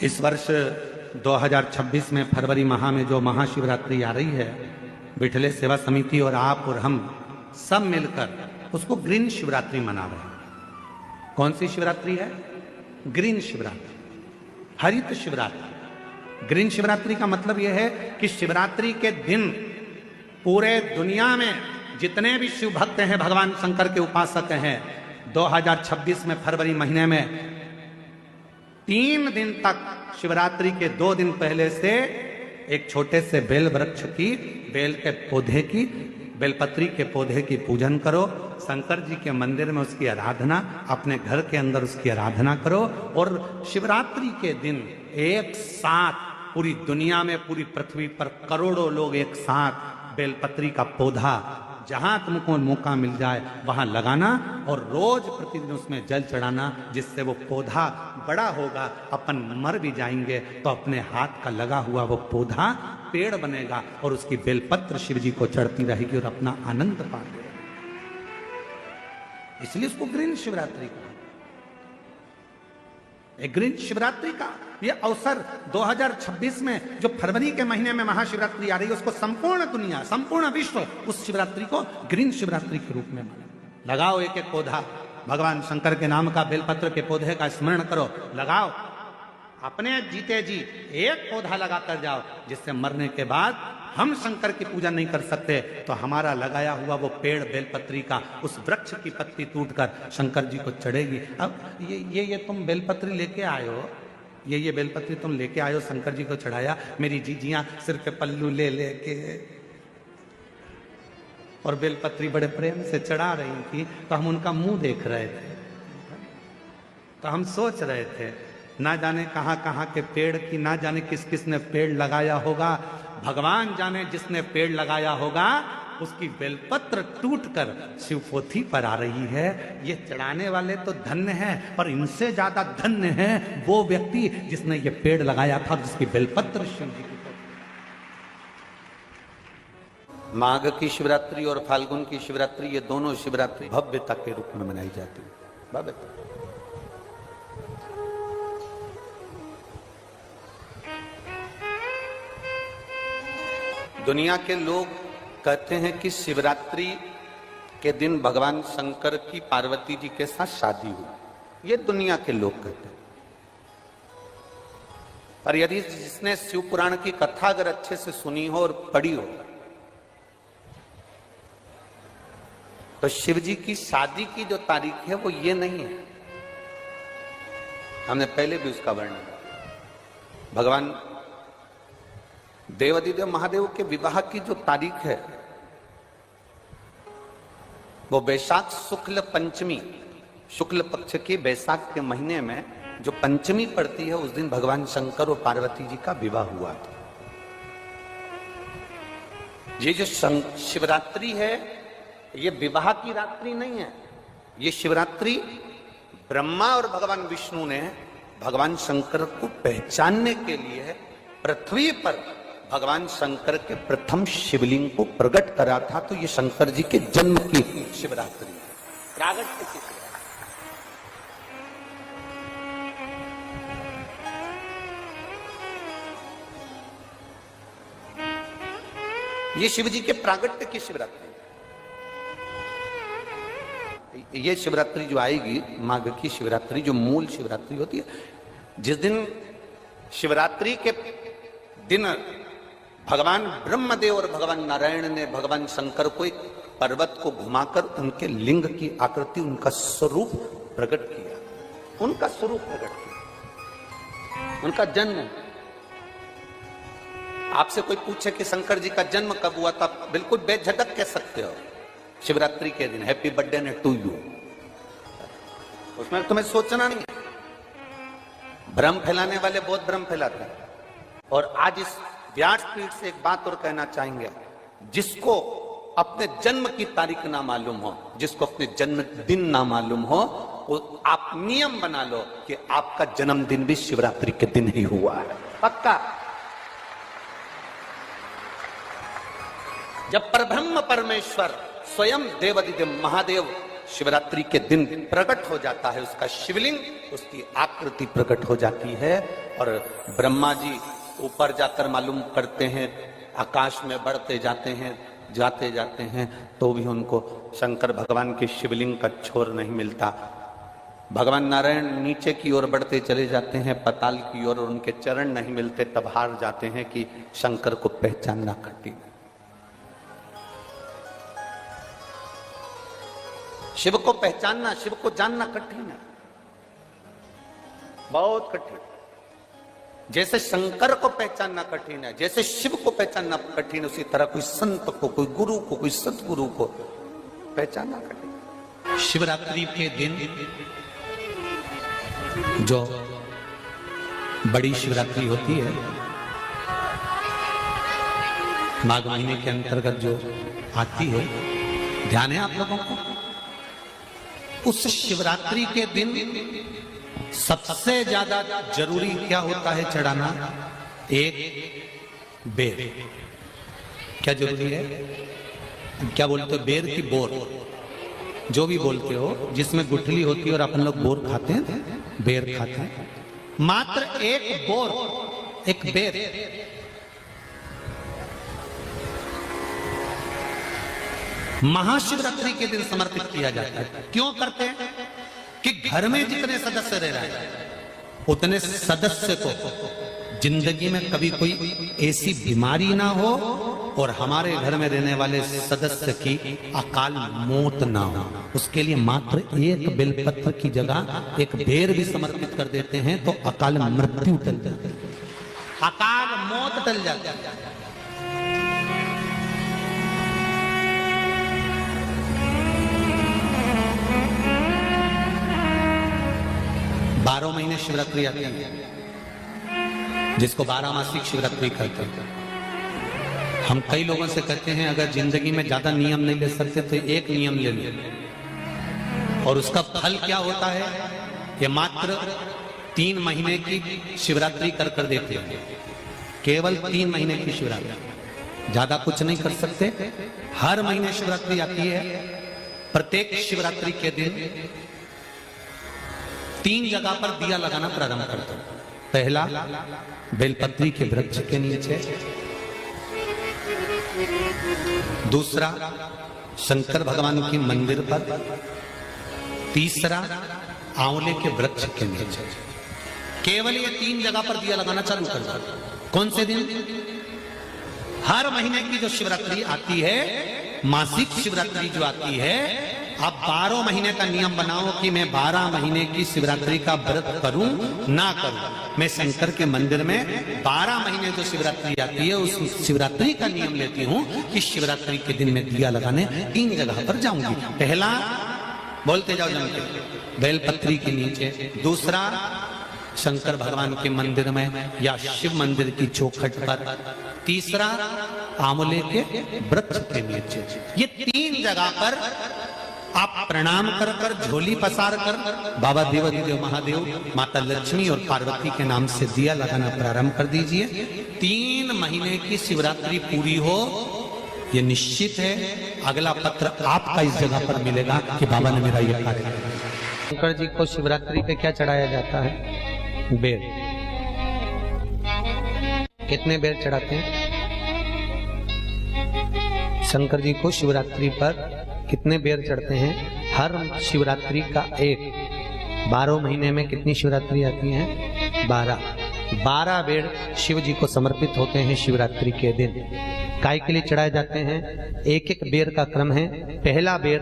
इस वर्ष 2026 में फरवरी माह में जो महाशिवरात्रि आ रही है, बिठले सेवा समिति और आप और हम सब मिलकर उसको ग्रीन शिवरात्रि मना रहे हैं। कौन सी शिवरात्रि है? ग्रीन शिवरात्रि, हरित शिवरात्रि। ग्रीन शिवरात्रि का मतलब यह है कि शिवरात्रि के दिन पूरे दुनिया में जितने भी शिव भक्त हैं, भगवान शंकर के उपासक हैं, 2026 में फरवरी महीने में 3 दिन तक शिवरात्रि के 2 दिन पहले से एक छोटे से बेल वृक्ष की, बेल के पौधे की, बेलपत्री के पौधे की पूजन करो। शंकर जी के मंदिर में उसकी आराधना, अपने घर के अंदर उसकी आराधना करो। और शिवरात्रि के दिन एक साथ पूरी दुनिया में, पूरी पृथ्वी पर करोड़ों लोग एक साथ बेलपत्री का पौधा जहां तुमको मौका मिल जाए वहां लगाना और रोज प्रतिदिन उसमें जल चढ़ाना, जिससे वो पौधा बड़ा होगा। अपन मर भी जाएंगे तो अपने हाथ का लगा हुआ वो पौधा पेड़ बनेगा और उसकी बेलपत्र शिव जी को चढ़ती रहेगी और अपना आनंद पाते रहेंगे। इसलिए उसको ग्रीन शिवरात्रि कहा। ग्रीन शिवरात्रि का ये अवसर 2026 में जो फरवरी के महीने में महाशिवरात्रि आ रही है, उसको संपूर्ण दुनिया, संपूर्ण विश्व उस शिवरात्रि को ग्रीन शिवरात्रि के रूप में माने। लगाओ एक एक पौधा, भगवान शंकर के नाम का बेलपत्र के पौधे का स्मरण करो, लगाओ। अपने जीते जी एक पौधा लगा कर जाओ, जिससे मरने के बाद हम शंकर की पूजा नहीं कर सकते तो हमारा लगाया हुआ वो पेड़ बेलपत्री का, उस वृक्ष की पत्ती टूटकर शंकर जी को चढ़ेगी। अब ये तुम बेलपत्री लेके आए हो, ये बेलपत्री तुम लेके आए हो, शंकर जी को चढ़ाया। मेरी जीजियां सिर पे पल्लू ले लेके और बेलपत्री बड़े प्रेम से चढ़ा रही थी, तो हम उनका मुंह देख रहे थे, तो हम सोच रहे थे ना जाने कहां कहां के पेड़ की, ना जाने किस किस ने पेड़ लगाया होगा। भगवान जाने जिसने पेड़ लगाया होगा उसकी बेलपत्र टूटकर शिवपोथी पर आ रही है। ये चढ़ाने वाले तो धन्य हैं, पर इनसे ज्यादा धन्य है वो व्यक्ति जिसने ये पेड़ लगाया था, जिसकी बेलपत्र शिव जी की। माघ की शिवरात्रि और फाल्गुन की शिवरात्रि, ये दोनों शिवरात्रि भव्यता के रूप में मनाई जाती है। भव्यता। दुनिया के लोग कहते हैं कि शिवरात्रि के दिन भगवान शंकर की पार्वती जी के साथ शादी हुई। ये दुनिया के लोग कहते हैं। पर यदि जिसने शिव पुराण की कथा अगर अच्छे से सुनी हो और पढ़ी हो, तो शिव जी की शादी की जो तारीख है वो ये नहीं है। हमने पहले भी उसका वर्णन किया। भगवान देवादिदेव महादेव के विवाह की जो तारीख है वो बैसाख शुक्ल पंचमी, शुक्ल पक्ष के बैसाख के महीने में जो पंचमी पड़ती है, उस दिन भगवान शंकर और पार्वती जी का विवाह हुआ था। ये जो शिवरात्रि है, ये विवाह की रात्रि नहीं है। ये शिवरात्रि ब्रह्मा और भगवान विष्णु ने भगवान शंकर को पहचानने के लिए पृथ्वी पर भगवान शंकर के प्रथम शिवलिंग को प्रकट करा था। तो ये शंकर जी के जन्म की शिवरात्रि है, प्रागट्य की शिवरात्रि। ये शिव जी के प्रागट्य की शिवरात्रि। ये शिवरात्रि जो आएगी, माघ की शिवरात्रि, जो मूल शिवरात्रि होती है, जिस दिन शिवरात्रि के दिन भगवान ब्रह्मदेव और भगवान नारायण ने भगवान शंकर को एक पर्वत को घुमाकर उनके लिंग की आकृति, उनका स्वरूप प्रकट किया। उनका स्वरूप प्रकट किया, उनका जन्म। आपसे कोई पूछे कि शंकर जी का जन्म कब हुआ था, बिल्कुल बेझिझक कह सकते हो, शिवरात्रि के दिन, हैप्पी बर्थडे ने टू यू। उसमें तुम्हें सोचना नहीं है। भ्रम फैलाने वाले बहुत भ्रम फैलाते हैं। और आज इस व्यासपीठ से एक बात और कहना चाहेंगे, जिसको अपने जन्म की तारीख ना मालूम हो, जिसको अपने जन्मदिन ना मालूम हो, वो आप नियम बना लो कि आपका जन्मदिन भी शिवरात्रि के दिन ही हुआ है, पक्का। जब परब्रह्म परमेश्वर स्वयं देवादिदेव महादेव शिवरात्रि के दिन प्रकट हो जाता है उसका शिवलिंग, उसकी आकृति प्रकट हो जाती है। और ब्रह्मा जी ऊपर जाकर मालूम करते हैं, आकाश में बढ़ते जाते हैं तो भी उनको शंकर भगवान के शिवलिंग का छोर नहीं मिलता। भगवान नारायण नीचे की ओर बढ़ते चले जाते हैं पाताल की ओर, और उनके चरण नहीं मिलते, तब हार जाते हैं कि शंकर को पहचानना कठिन है। शिव को पहचानना, शिव को जानना कठिन है, बहुत कठिन। जैसे शंकर को पहचानना कठिन है, जैसे शिव को पहचानना कठिन, उसी तरह कोई संत को, कोई गुरु को, कोई सतगुरु को पहचानना कठिन। शिवरात्रि के दिन जो बड़ी शिवरात्रि होती है, माघ महीने के अंतर्गत जो आती है, ध्यान है आप लोगों को? उस शिवरात्रि के दिन सबसे ज्यादा जरूरी क्या होता है चढ़ाना? एक बेर। क्या जरूरी है? क्या बोलते हो? बेर की बोर, जो भी बोलते हो, जिसमें गुठली होती है और अपन लोग बोर खाते हैं, बेर खाते हैं। मात्र एक बोर, एक बेर। महाशिवरात्रि के दिन समर्पित किया जाता है। क्यों करते हैं? कि घर में जितने सदस्य रह रहे हैं उतने सदस्य को जिंदगी में कभी कोई ऐसी बीमारी ना हो और हमारे घर में रहने वाले सदस्य की अकाल मौत ना हो, उसके लिए मात्र एक बेलपत्र की जगह एक बेर भी समर्पित कर देते हैं तो अकाल मृत्यु टल जाती है, अकाल मौत टल जाती है। 12 महीने शिवरात्रि आती है, जिसको 12 मासिक शिवरात्रि कहते हैं। हम कई लोगों से कहते हैं अगर जिंदगी में ज्यादा नियम नहीं ले सकते तो एक नियम ले लो, और उसका फल क्या होता है? ये मात्र 3 महीने की शिवरात्रि कर देते हैं, केवल 3 महीने की शिवरात्रि, ज्यादा कुछ नहीं कर सकते। हर महीने शिवरात्रि आती है। प्रत्येक शिवरात्रि के दिन 3 जगह पर दिया लगाना प्रारंभ करते हैं। पहला, बेलपत्री के वृक्ष के नीचे। दूसरा, शंकर भगवान के मंदिर पर। तीसरा, आंवले के वृक्ष के नीचे। केवल ये 3 जगह पर दिया लगाना चालू कर दो। कौन से दिन? हर महीने की जो शिवरात्रि आती है, मासिक शिवरात्रि जो आती है, आप 12 महीने का नियम बनाओ कि मैं 12 महीने की शिवरात्रि का व्रत करूं ना करूं। मैं शंकर के मंदिर में 12 महीने जो शिवरात्रि आती है उस शिवरात्रि का नियम लेती हूं कि शिवरात्रि के दिन मैं दिया लगाने 3 जगह पर जाऊंगी। पहला, बोलते जाओ जम के, बेलपत्री के नीचे। दूसरा, शंकर भगवान के मंदिर में या शिव मंदिर की चौखट पर। तीसरा, आंवले के वृक्ष के नीचे। ये 3 जगह पर आप प्रणाम कर कर, झोली पसार कर बाबा देवाधिदेव महादेव, माता लक्ष्मी और पार्वती के नाम से दिया लगाना प्रारंभ कर दीजिए। 3 महीने की शिवरात्रि पूरी हो, ये निश्चित है अगला पत्र आपका इस जगह पर मिलेगा कि बाबा ने मेरा यह कार्य किया। शंकर जी को शिवरात्रि पे क्या चढ़ाया जाता है? बेर। कितने बेर चढ़ाते हैं शंकर जी को शिवरात्रि पर? कितने बेर चढ़ते हैं? हर शिवरात्रि का एक। 12 महीने में कितनी शिवरात्रि आती हैं? 12 बेर शिव जी को समर्पित होते हैं शिवरात्रि के दिन। काय के लिए चढ़ाए जाते हैं? एक एक बेर का क्रम है। पहला बेर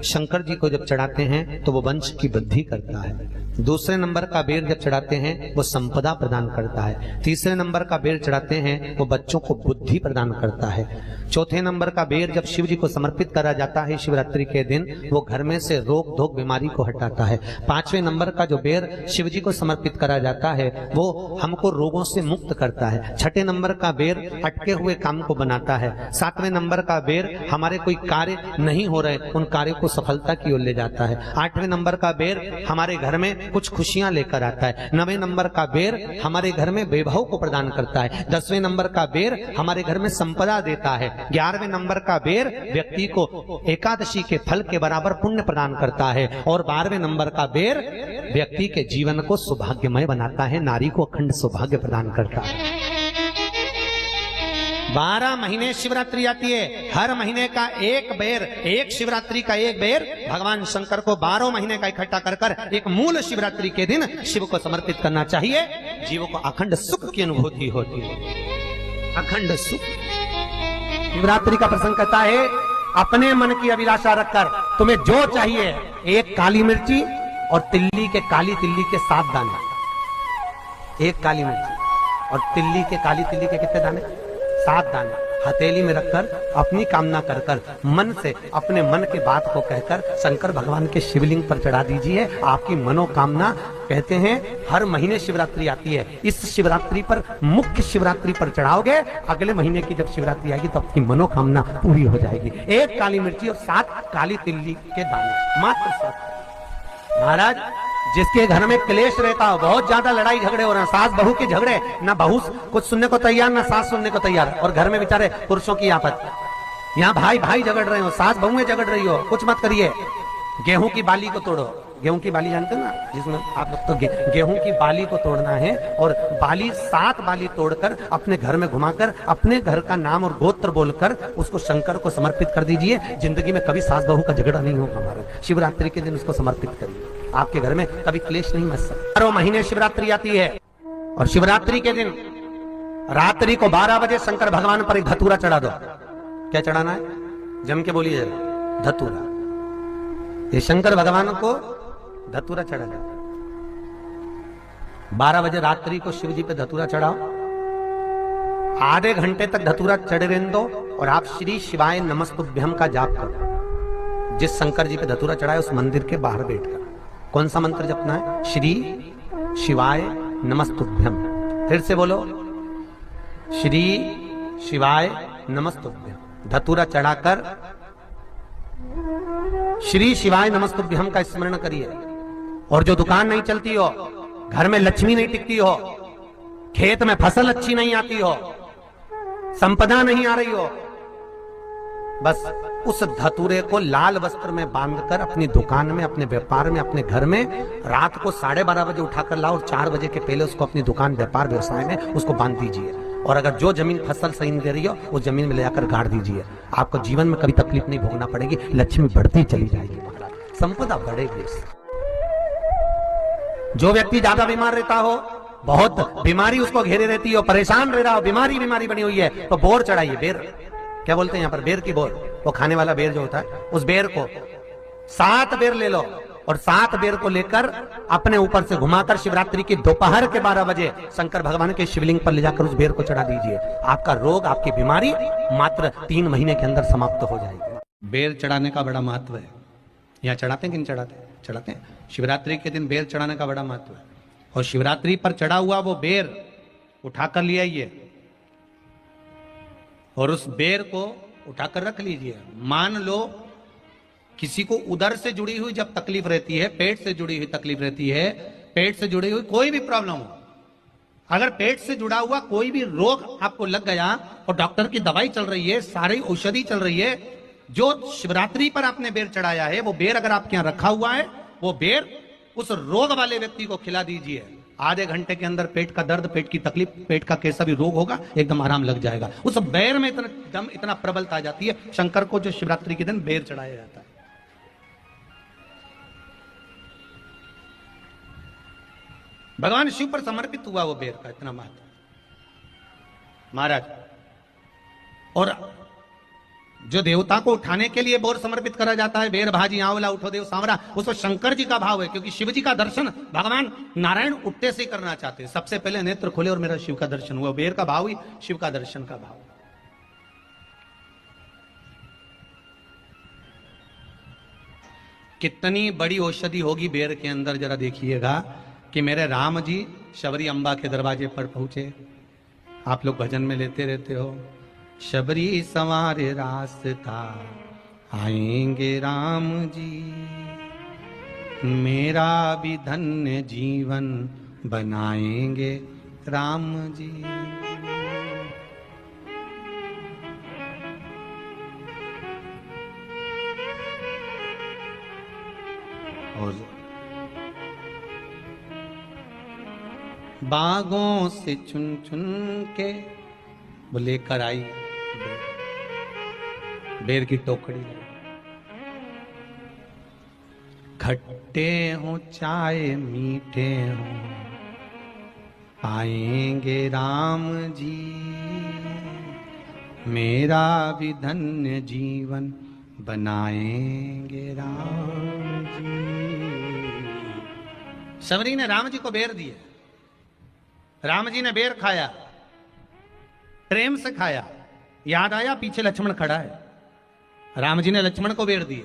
शंकर जी को जब चढ़ाते हैं तो वो वंश की वृद्धि करता है। दूसरे नंबर का बेर जब चढ़ाते हैं वो संपदा प्रदान करता है। तीसरे नंबर का बेर चढ़ाते हैं वो बच्चों को बुद्धि प्रदान करता है। चौथे नंबर का बेर जब शिव जी को समर्पित करा जाता है शिवरात्रि के दिन, वो घर में से रोग धोक बीमारी को हटाता है। 5वें नंबर का जो बेर शिव जी को समर्पित करा जाता है वो हमको रोगों से मुक्त करता है। 6ठे नंबर का बेर अटके हुए काम को बना बनाता है। 7वें नंबर का बेर हमारे कोई कार्य नहीं हो रहे उन कार्यों को सफलता की ओर ले जाता है। 8वें नंबर का बेर हमारे घर में कुछ खुशियां लेकर आता है। 9वें नंबर का बेर हमारे घर में वैभव को प्रदान करता है। 10वें नंबर का बेर हमारे घर में संपदा देता है। 11वें नंबर का बेर व्यक्ति को एकादशी के फल के बराबर पुण्य प्रदान करता है। और 12वें नंबर का बेर व्यक्ति के जीवन को सौभाग्यमय बनाता है, नारी को अखंड सौभाग्य प्रदान करता है। 12 महीने शिवरात्रि आती है। हर महीने का एक बेर, एक शिवरात्रि का एक बेर भगवान शंकर को 12 महीने का इकट्ठा कर कर एक मूल शिवरात्रि के दिन शिव को समर्पित करना चाहिए। जीवों को अखंड सुख की अनुभूति होती है, अखंड सुख। शिवरात्रि का प्रसंग कहता है अपने मन की अभिलाषा रखकर तुम्हें जो चाहिए, एक काली मिर्ची और तिल्ली के, काली तिल्ली के 7 दाने। एक काली मिर्ची और तिल्ली के, काली तिल्ली के कितने दाने? 7 दाने हथेली में रखकर अपनी कामना कर कर मन से अपने मन के बात को कहकर शंकर भगवान के शिवलिंग पर चढ़ा दीजिए। आपकी मनोकामना, कहते हैं हर महीने शिवरात्रि आती है, इस शिवरात्रि पर, मुख्य शिवरात्रि पर चढ़ाओगे, अगले महीने की जब शिवरात्रि आएगी तो आपकी मनोकामना पूरी हो जाएगी। एक काली मिर्ची और 7 काली तिल्ली के दाने, मात्र 7। महाराज जिसके घर में क्लेश रहता हो, बहुत ज्यादा लड़ाई झगड़े हो रहे हैं, सास बहू के झगड़े, ना बहू कुछ सुनने को तैयार ना सास सुनने को तैयार, और घर में बेचारे पुरुषों की आपत, यहाँ भाई भाई झगड़ रहे हो, सास बहू में झगड़ रही हो, कुछ मत करिए। गेहूं की बाली को तोड़ो। गेहूं की बाली जानते ना, जिसमें आप लोग तो गेहूं की बाली को तोड़ना है, और बाली 7 बाली तोड़कर अपने घर में घुमाकर अपने घर का नाम और गोत्र बोलकर उसको शंकर को समर्पित कर दीजिए। जिंदगी में कभी सास बहू का झगड़ा नहीं होगा हमारा। शिवरात्रि के दिन उसको समर्पित करिए, आपके घर में कभी क्लेश नहीं मच सकता। 12 महीने शिवरात्रि आती है और शिवरात्रि के दिन रात्रि को 12 बजे शंकर भगवान पर एक धतूरा चढ़ा दो। क्या चढ़ाना है? जम के बोलिए जरा, धतूरा। ये शंकर भगवान को धतूरा चढ़ा जाता। 12 बजे रात्रि को शिव जी पे धतूरा चढ़ाओ, आधे घंटे तक धतूरा चढ़े रहने दो और आप श्री शिवाय नमस्तुभ्यम का जाप करो। जिस शंकर जी पे धतूरा चढ़ाए उस मंदिर के बाहर बैठकर कौन सा मंत्र जपना है? श्री शिवाय नमस्तुभ्यम। फिर से बोलो, श्री शिवाय नमस्तुभ्यम। धतूरा चढ़ाकर श्री शिवाय नमस्तुभ्यम का स्मरण करिए। और जो दुकान नहीं चलती हो, घर में लक्ष्मी नहीं टिकती हो, खेत में फसल अच्छी नहीं आती हो, संपदा नहीं आ रही हो, बस उस धतूरे को लाल वस्त्र में बांधकर अपनी दुकान में, अपने व्यापार में, अपने घर में रात को 12:30 बजे उठाकर लाओ और 4 बजे के पहले उसको अपनी दुकान, व्यापार, व्यवसाय में उसको बांध दीजिए। और अगर जो जमीन फसल सही नहीं दे रही हो उस जमीन में ले जाकर गाड़ दीजिए। आपको जीवन में कभी तकलीफ नहीं भोगना पड़ेगी, लक्ष्मी बढ़ती चली जाएगी, संपदा बढ़ेगी। जो व्यक्ति ज्यादा बीमार रहता हो, बहुत बीमारी उसको घेरे रहती हो, परेशान रह रहा हो, बीमारी बनी हुई है, तो बोर चढ़ाइए। बेर क्या बोलते हैं यहाँ पर? बेर की बोर, वो खाने वाला बेर जो होता है, उस बेर को 7 बेर ले लो और 7 बेर को लेकर अपने ऊपर से घुमाकर शिवरात्रि की दोपहर के 12 बजे शंकर भगवान के शिवलिंग पर ले जाकर उस बेर को चढ़ा दीजिए। आपका रोग, आपकी बीमारी मात्र 3 महीने के अंदर समाप्त हो जाएगी। बेर चढ़ाने का बड़ा महत्व है। यहाँ चढ़ाते हैं कि नहीं चढ़ाते? चढ़ाते हैं। शिवरात्रि के दिन बेर चढ़ाने का बड़ा महत्व है। और शिवरात्रि पर चढ़ा हुआ वो बेर उठाकर ले आइए और उस बेर को उठाकर रख लीजिए। मान लो किसी को उदर से जुड़ी हुई जब तकलीफ रहती है, पेट से जुड़ी हुई तकलीफ रहती है, पेट से जुड़ी हुई कोई भी प्रॉब्लम हो, अगर पेट से जुड़ा हुआ कोई भी रोग आपको लग गया और डॉक्टर की दवाई चल रही है, सारी औषधि चल रही है, जो शिवरात्रि पर आपने बेर चढ़ाया है, वो बेर अगर आपके यहां रखा हुआ है, वो बेर उस रोग वाले व्यक्ति को खिला दीजिए। आधे घंटे के अंदर पेट का दर्द, पेट की तकलीफ, पेट का कैसा भी रोग होगा, एकदम आराम लग जाएगा। उस बेर में इतना दम, इतना प्रबलता आ जाती है शंकर को, जो शिवरात्रि के दिन बेर चढ़ाया जाता है। भगवान शिव पर समर्पित हुआ वो बेर का इतना महत्व महाराज। और जो देवता को उठाने के लिए बोर समर्पित करा जाता है, बेर भाजी आंवला उठो देव सांवरा, उसमें शंकर जी का भाव है, क्योंकि शिव जी का दर्शन भगवान नारायण उठते से करना चाहते हैं। सबसे पहले नेत्र खोले और मेरा शिव का दर्शन हुआ। बेर का भाव ही शिव का दर्शन का भाव। कितनी बड़ी औषधि होगी बेर के अंदर, जरा देखिएगा कि मेरे राम जी शबरी अंबा के दरवाजे पर पहुंचे। आप लोग भजन में लेते रहते हो, शबरी संवारे रास्ता, आएंगे राम जी, मेरा भी धन्य जीवन बनाएंगे राम जी। और बागों से चुन चुन के वो लेकर आई बेर की टोकरी। खट्टे हो चाहे मीठे हो, आएंगे राम जी, मेरा भी धन्य जीवन बनाएंगे राम जी। शबरी ने राम जी को बेर दिए, राम जी ने बेर खाया, प्रेम से खाया। याद आया पीछे लक्ष्मण खड़ा है, राम जी ने लक्ष्मण को बेर दिए,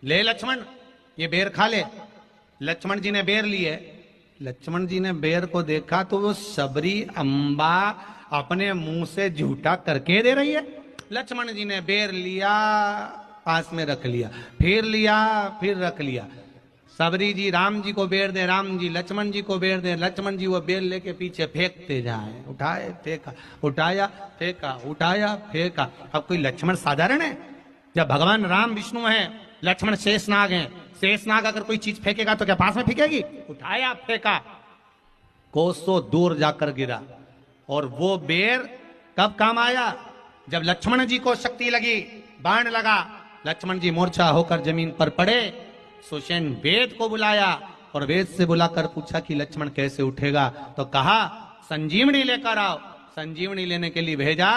ले लक्ष्मण ये बेर खा ले। लक्ष्मण जी ने बेर लिए। लक्ष्मण जी ने बेर को देखा तो वो शबरी अम्बा अपने मुंह से झूठा करके दे रही है। लक्ष्मण जी ने बेर लिया, पास में रख लिया, फिर लिया, फिर रख लिया। शबरी जी राम जी को बेर दे, राम जी लक्ष्मण जी को बेर दे, लक्ष्मण जी वो बेर लेके पीछे फेंकते जाए। उठाए फेंका, उठाया फेंका, उठाया फेंका। अब कोई लक्ष्मण साधारण है? जब भगवान राम विष्णु है, लक्ष्मण शेषनाग है। शेषनाग अगर कोई चीज फेंकेगा तो क्या पास में फेंकेगी? उठाया फेंका, कोसों दूर जाकर गिरा। और वो बेर कब काम आया? जब लक्ष्मण जी को शक्ति लगी, बाण लगा, लक्ष्मण जी मूर्छा होकर जमीन पर पड़े। सुषेण वेद को बुलाया और वेद से बुलाकर पूछा कि लक्ष्मण कैसे उठेगा? तो कहा संजीवनी लेकर आओ। संजीवनी लेने के लिए भेजा।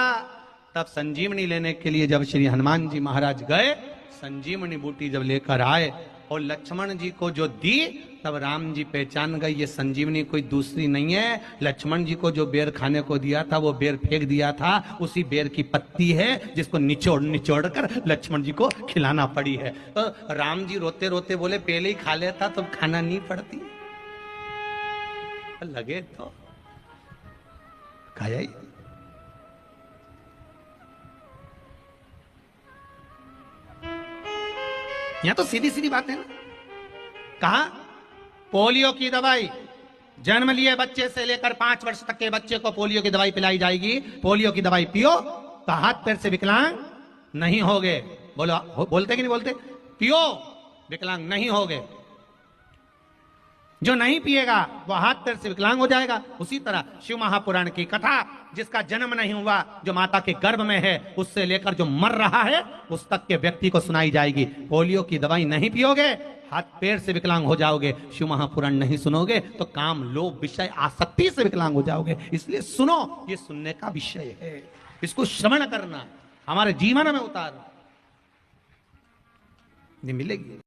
तब संजीवनी लेने के लिए जब श्री हनुमान जी महाराज गए, संजीवनी बूटी जब लेकर आए और लक्ष्मण जी को जो दी, तब राम जी पहचान गए ये संजीवनी कोई दूसरी नहीं है। लक्ष्मण जी को जो बेर खाने को दिया था वो बेर फेंक दिया था, उसी बेर की पत्ती है जिसको निचोड़ निचोड़ कर लक्ष्मण जी को खिलाना पड़ी है। तो राम जी रोते रोते बोले पहले ही खा लेता तो खाना नहीं पड़ती। लगे तो खाया ही। यहां तो सीधी सीधी बात है ना। कहा पोलियो की दवाई, जन्म लिए बच्चे से लेकर 5 वर्ष तक के बच्चे को पोलियो की दवाई पिलाई जाएगी। पोलियो की दवाई पियो तो हाथ पैर से विकलांग नहीं होगे। बोलो, बोलते कि नहीं बोलते? पियो विकलांग नहीं होगे। जो नहीं पिएगा वो हाथ पैर से विकलांग हो जाएगा। उसी तरह शिव महापुराण की कथा, जिसका जन्म नहीं हुआ, जो माता के गर्भ में है, उससे लेकर जो मर रहा है उस तक के व्यक्ति को सुनाई जाएगी। पोलियो की दवाई नहीं पियोगे, हाथ पैर से विकलांग हो जाओगे। शिव महापुराण नहीं सुनोगे तो काम, लोभ, विषय, आसक्ति से विकलांग हो जाओगे। इसलिए सुनो, ये सुनने का विषय है, इसको श्रवण करना, हमारे जीवन में उतारना, ये मिलेगी।